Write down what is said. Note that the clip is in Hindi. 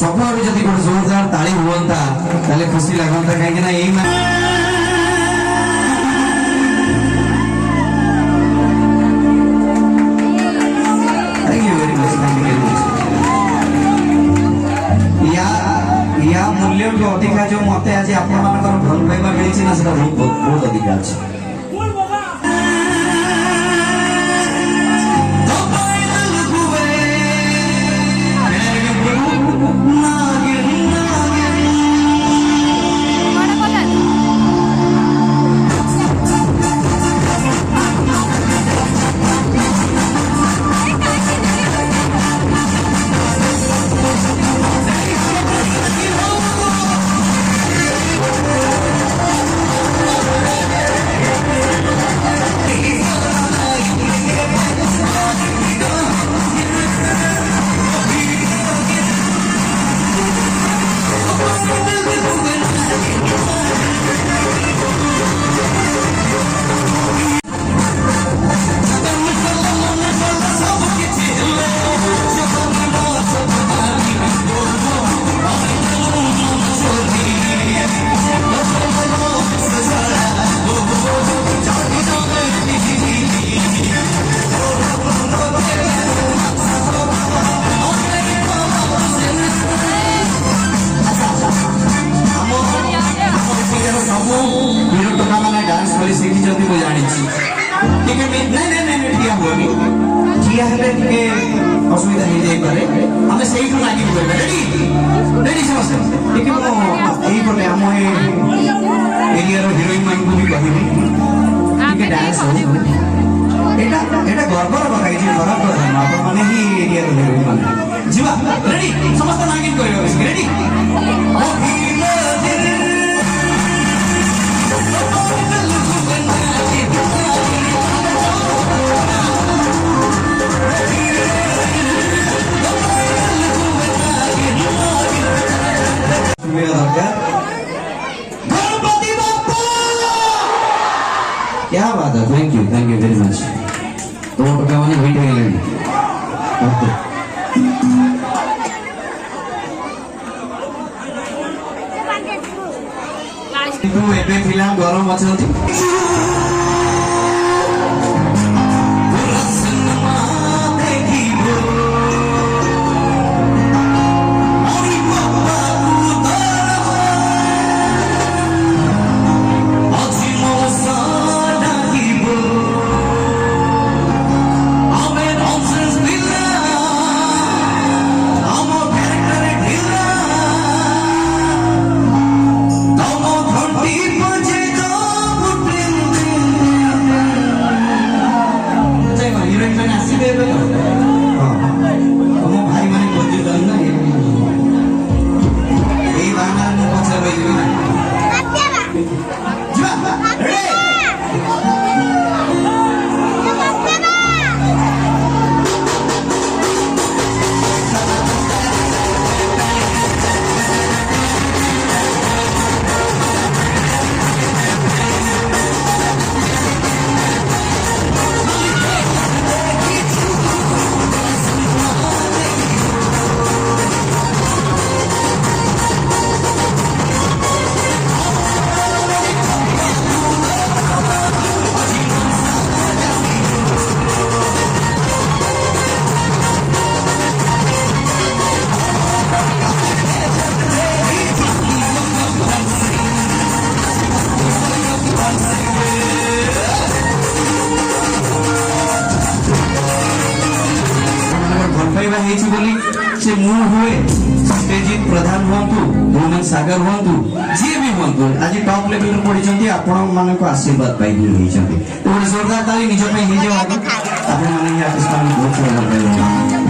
सबुआड़ जदि गोटे जोरदार ताली हुआ ताले खुशी लगता कहीं या मूल्य भी अधिका जो मत आज आप भल पाइबा मिली ना से बहुत अधिका अच्छे असुविधा हो जाए आम से लगे रेडी रेडी समस्त पटे आम एरिया हिरोइन मान को भी कहबी डांस गर्वर कथा किसी खराब कथा ना आप ही एरिया हिरोइन मान जीवा रेडी समस्त नागिन कह रेडी क्या बात है थैंक यू वेरी मच तो मैंने वेट फिल्म गरम अच्छा से मु हुए सत्यजित प्रधान हूँ मोहन सागर हूँ जी भी हूँ आज टॉप लेवल पढ़ी आपण मान आशीर्वाद पाई तो जोरदार ताली निज बहुत